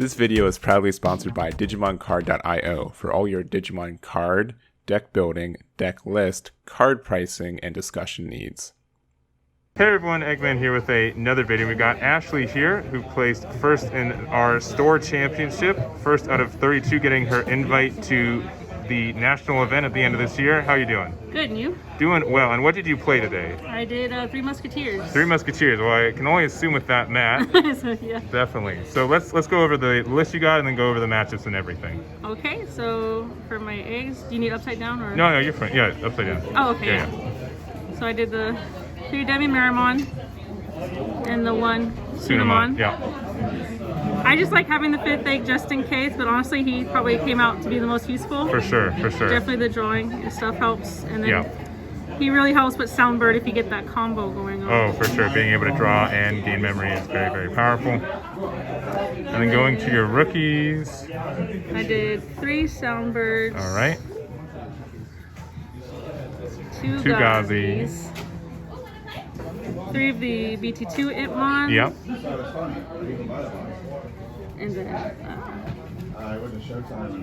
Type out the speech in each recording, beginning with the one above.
This video is proudly sponsored by DigimonCard.io for all your Digimon card, deck building, deck list, card pricing, and discussion needs. Hey everyone, Egman here with another video. We got Ashley here, who placed first in our store championship, first out of 32, getting her invite to the national event at the end of this year. How are you doing? Good, and you? Doing well. And what did you play today? I did 3 Musketeers. 3 Musketeers. Well, I can only assume with that mat. So, yeah. Definitely. So let's go over the list you got and then go over the matchups and everything. Okay, so for my eggs, do you need upside down or? No, you're fine. Yeah, upside down. Oh, okay. Yeah. So I did the 3 Demi-Marimon and the 1 Tsunamon. Yeah. I just like having the 5th egg just in case, but honestly, he probably came out to be the most useful. For sure, for sure. Definitely the drawing and stuff helps, and then he really helps with Soundbird if you get that combo going on. Oh, for sure. Being able to draw and gain memory is very, very powerful. And then going to your rookies. I did 3 Soundbirds. All right. 2 2 Gazis. 3 of the BT2 Itmon. Yep. And then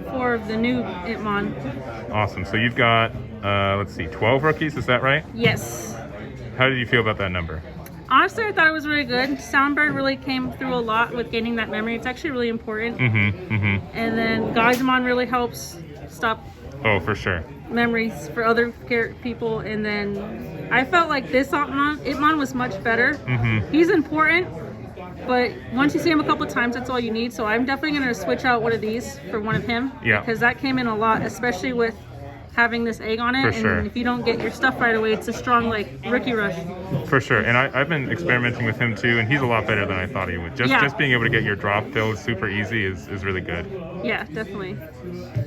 4 of the new Itmon. Awesome. So you've got, let's see, 12 rookies, is that right? Yes. How did you feel about that number? Honestly, I thought it was really good. Soundbird really came through a lot with gaining that memory. It's actually really important. And then Gazimon really helps stop For sure. memories for other people. And then I felt like this Itmon was much better. He's important, but once you see him a couple times, that's all you need. So I'm definitely going to switch out one of these for one of him. Yeah. Because that came in a lot, especially with having this egg on it. For sure. And if you don't get your stuff right away, it's a strong rookie rush. For sure. And I've been experimenting with him too, and he's a lot better than I thought he would. Just being able to get your drop filled super easy is really good. Yeah, definitely.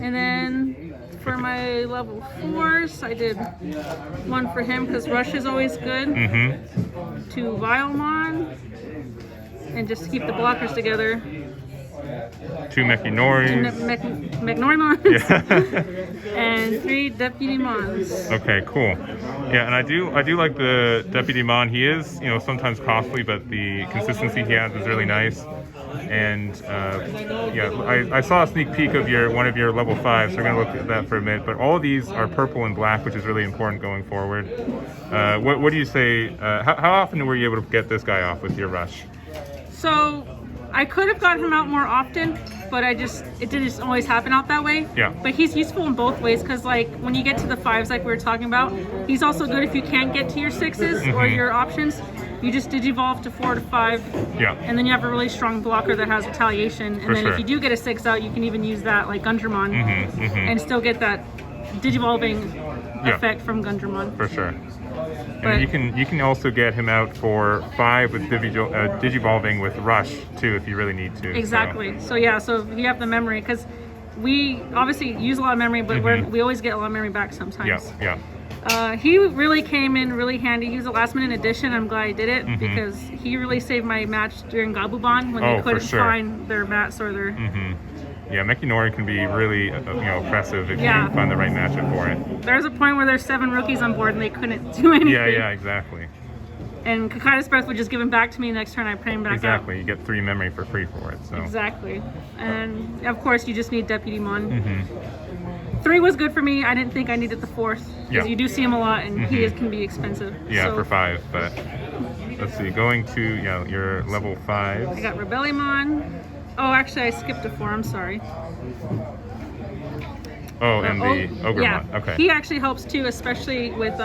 And then for my level 4s, I did 1 for him because rush is always good. 2 Vilemon, and just to keep the blockers together. 2 Mechinoris. Mechnorimons. Yeah. And 3 Deputymons. Okay, cool. Yeah, and I do like the Deputymon. He is, sometimes costly, but the consistency he has is really nice. And I saw a sneak peek of one of your level 5s, so we're gonna look at that for a minute. But all of these are purple and black, which is really important going forward. What do you say? How often were you able to get this guy off with your rush? So I could have gotten him out more often, but it didn't just always happen out that way. Yeah. But he's useful in both ways because when you get to the 5s like we were talking about, he's also good if you can't get to your 6s or your options. You just digivolve to 4 to 5. Yeah. And then you have a really strong blocker that has retaliation. And then if you do get a 6 out, you can even use that like Gundramon and still get that digivolving effect from Gundramon. For sure. And you can also get him out for 5 with digivolving with rush too if you really need to. Exactly. So you have the memory, because we obviously use a lot of memory, but we always get a lot of memory back sometimes. Yeah. He really came in really handy. He was a last minute addition. I'm glad I did it because he really saved my match during Gabuban when they couldn't find their mats or their. Yeah, Mechinori can be really oppressive if you find the right matchup for it. There's a point where there's 7 rookies on board and they couldn't do anything. Yeah, exactly. And Kakai's Breath would just give him back to me next turn. I put him back Exactly. You get 3 memory for free for it. So. Exactly. And of course you just need Deputymon. 3 was good for me. I didn't think I needed the 4th because you do see him a lot and he can be expensive. Yeah, for 5. But let's see, going to your level 5. I got Rebellion. Oh, actually, I skipped a 4. I'm sorry. Oh, and the Ogremon. Yeah. Okay. He actually helps too, especially with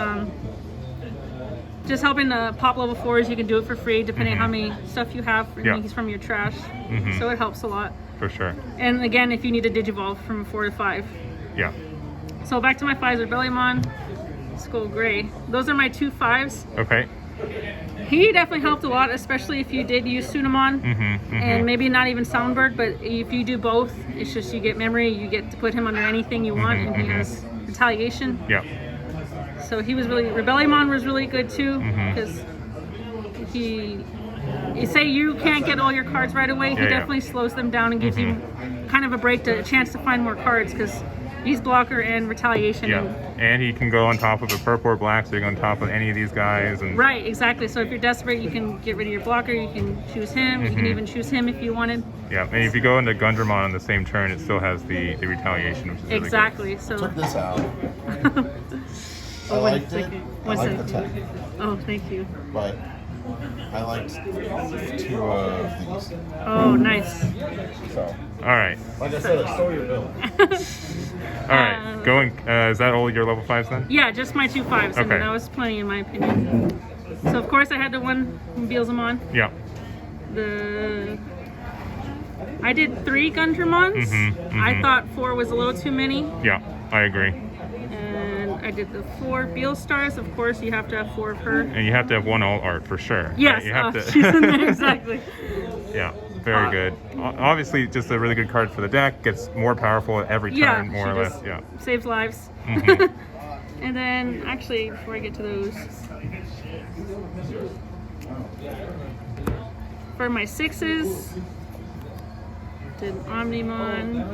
just helping to pop level 4s. You can do it for free depending on how many stuff you have. He's from your trash, so it helps a lot. For sure. And again, if you need to digivolve from 4 to 5. Yeah. So back to my 5s, Rebellion, Skull Gray. Those are my 2 5s. Okay. He definitely helped a lot, especially if you did use Tsunamon and maybe not even Soundbird, but if you do both, it's just you get memory, you get to put him under anything you want, and he has retaliation. Yeah. So he was Rebellion was really good too, because you say you can't get all your cards right away, he definitely slows them down and gives you kind of a chance to find more cards, because he's blocker and retaliation. And he can go on top of a purple or black, so you go on top of any of these guys. And right, exactly. So if you're desperate, you can get rid of your blocker, you can choose him, you can even choose him if you wanted. Yeah, and if you go into Gundramon on the same turn, it still has the retaliation, which is really Exactly. So. Took this out. I Oh, liked it. second. I One liked the second. 10, Oh, thank you. but I liked 2 of these. Oh, nice. So, All right. like I said, I stole your bill. All right. Going. Is that all your level 5s then? Yeah, just my 2 5s, and Okay. that was plenty in my opinion. So of course I had the one Beelzemon. Yeah. I did 3 Gundramons. I thought 4 was a little too many, Yeah. I agree. and I did the 4 Beelstars. Of course, you have to have 4 of her. And you have to have one alt art for sure. right? Yes, You have she's in there exactly. Yeah. Very good. Obviously, just a really good card for the deck. Gets more powerful at every Yeah, turn, more she or less. just Yeah. saves lives. And then, actually, before I get to those, for my 6s, did Omnimon,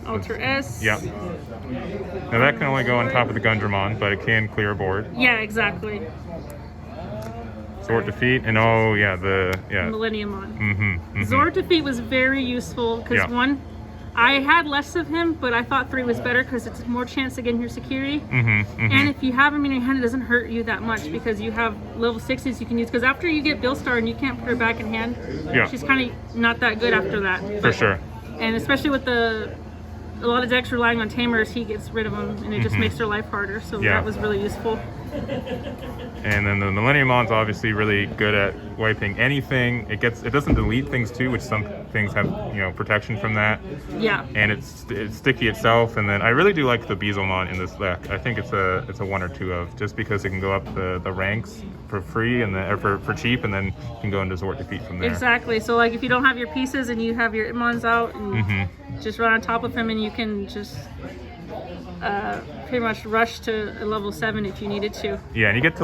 Ultra S. Yeah. Now that can only go on top of the Gundramon, but it can clear a board. Yeah, exactly. Sword Defeat, and oh yeah, Millenniumon. Zord Defeat was very useful because Yeah. one, I had less of him, but I thought 3 was better because it's more chance to get in your security. And if you have him in your hand, it doesn't hurt you that much because you have level 6s you can use. Because after you get Beelstar and you can't put her back in hand, Yeah. she's kind of not that good after that. For sure. And especially with a lot of decks relying on Tamers, he gets rid of them, and it just makes their life harder. So Yeah. that was really useful. And then the Millenniumon's obviously really good at wiping anything. It doesn't delete things too, which some things have protection from that. Yeah. And it's sticky itself. And then I really do like the Beelzemon in this deck. I think it's a 1 or 2 of, just because it can go up the ranks for free and then for cheap, and then you can go into Zord Defeat from there. Exactly. So like if you don't have your pieces and you have your Itmons out, and just run on top of him, and you can just pretty much rush to a level 7 if you needed to. Yeah, and you get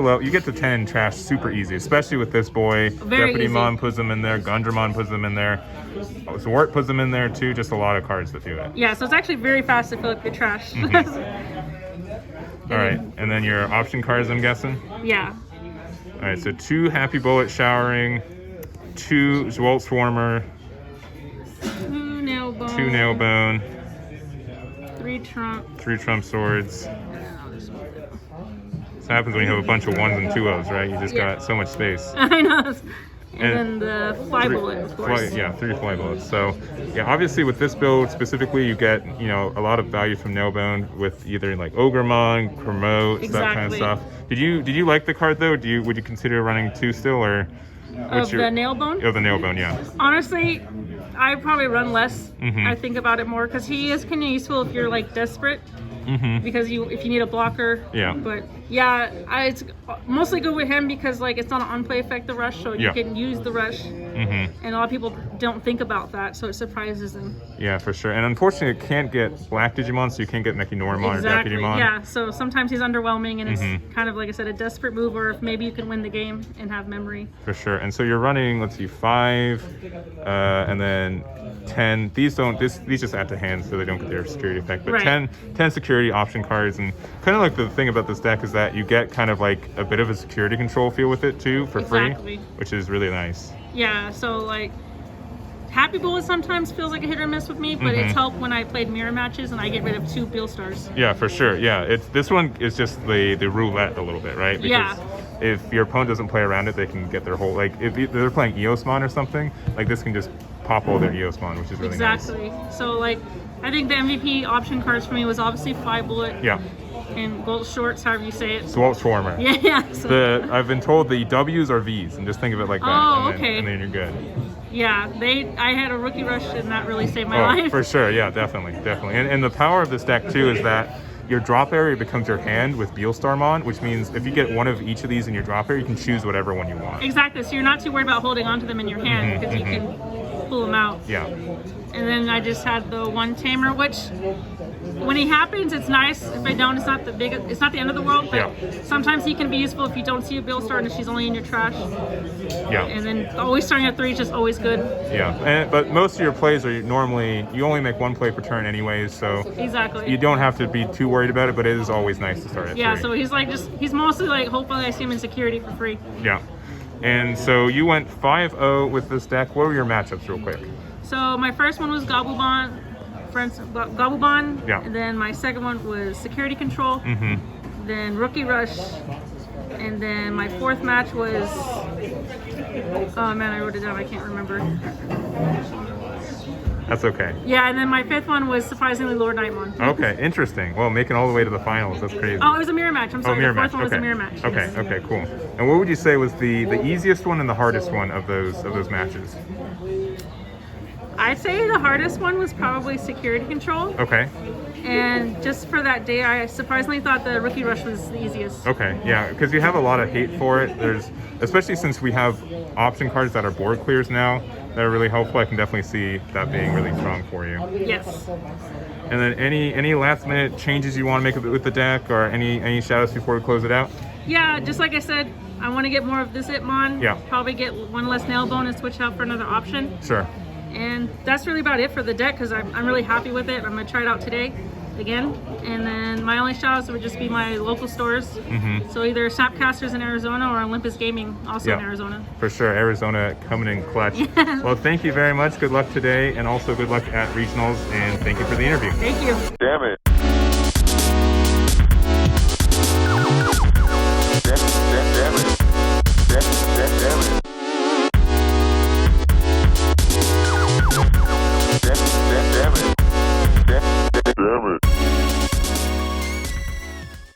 to 10 in trash super easy, especially with this boy. Very Deputy easy. Mon puts them in there. Gundramon puts them in there. Zwart puts them in there too. Just a lot of cards that do it. Yeah, so it's actually very fast to fill up your trash. All right, and then your option cards, I'm guessing. Yeah. All right, so 2 Happy Bullet Showering, 2 Zwalt Swarmer, 2 Nailbone. 2 Nailbone, 3 Trump. 3 Trump Swords. And I'll just move it. This happens when you have a bunch of 1s and 2 O's, right? You just Yeah. got so much space. I know. And And then the Fly Bullet, of course. 3 Fly Bullets. So, yeah, obviously with this build specifically, you get, a lot of value from Nailbone with either like Ogremon, Promotes, that kind of Exactly. stuff. Did you like the card though? Would you consider running 2 still, or Of the Nailbone? Oh, the Nailbone, yeah. Honestly, I probably run less. I think about it more because he is kind of useful if you're like desperate. Because if you need a blocker. Yeah. But yeah, it's mostly good with him because like it's not an on-play effect, the rush, so you Yeah. can use the rush. And a lot of people don't think about that, so it surprises them. Yeah, for sure. And unfortunately, it can't get Black Digimon, so you can't get Mechanoramon or Exactly. Deputymon. Yeah. So sometimes he's underwhelming, and it's kind of like I said, a desperate move, or if maybe you can win the game and have memory. For sure. And so you're running, let's see, 5, and then 10. These just add to hand, so they don't get their security effect. But Right. 10 security option cards, and kind of like the thing about this deck is that you get kind of like a bit of a security control feel with it too for Exactly. free, which is really nice. Yeah. So like. Happy Bullet sometimes feels like a hit or miss with me, but it's helped when I played mirror matches and I get rid of 2 Beelstars. Yeah, for sure. Yeah, this one is just the roulette a little bit, right? Because Yeah. if your opponent doesn't play around it, they can get their whole, like, if they're playing Eosmon or something, like this can just pop all their Eosmon, which is really nice. Exactly. So like, I think the MVP option cards for me was obviously Fly Bullet Yeah, and Gold Shorts, however you say it. Zwalt Swarmer. Yeah. So, I've been told the W's are V's, and just think of it like that. Oh, and then, okay. And then you're good. yeah, I had a rookie rush and that really saved my Oh, life. for sure. Yeah, definitely. And the power of this deck too is that your drop area becomes your hand with Beelstarmon, which means if you get one of each of these in your drop area, you can choose whatever one you want. Exactly. So you're not too worried about holding onto them in your hand because you can pull them out. Yeah. And then I just had the 1 Tamer, which when he happens, it's nice. If I don't, it's not the end of the world. But sometimes he can be useful if you don't see a Beelstar and she's only in your trash. Yeah. And then always starting at 3 is just always good. Yeah. But most of your plays are normally, you only make 1 play per turn anyways, so Exactly. you don't have to be too worried about it, but it is always nice to start at 3. Yeah, so he's like he's mostly like hopefully I see him in security for free. Yeah. And so you went 5-0 with this deck. What were your matchups real quick? So my first one was Gobblebon, Gobblebon. Yeah. And then my second one was Security Control. Then Rookie Rush. And then my fourth match was, oh man, I wrote it down, I can't remember. That's okay. Yeah, and then my fifth one was surprisingly Lord Nightmon. Okay, interesting. Well, making all the way to the finals, that's crazy. Oh, it was a mirror match. I'm sorry, mirror the fourth match. one was Okay. a mirror match. Okay, yes. okay, cool. And what would you say was the easiest one and the hardest one of those matches? I'd say the hardest one was probably Security Control. Okay. And just for that day, I surprisingly thought the Rookie Rush was the easiest. Okay, yeah, because you have a lot of hate for it. There's, especially since we have option cards that are board clears now that are really helpful. I can definitely see that being really strong for you. Yes. And then any last minute changes you want to make with the deck, or any shout outs before we close it out? Yeah, just like I said, I want to get more of this Hitmon. Yeah. Probably get one less nail bone and switch out for another option. Sure. And that's really about it for the deck because I'm really happy with it. I'm going to try it out today again. And then my only shout outs would just be my local stores. So either Snapcasters in Arizona or Olympus Gaming also in Arizona. For sure. Arizona coming in clutch. Well, thank you very much. Good luck today, and also good luck at regionals, and thank you for the interview. Thank you. Damn it.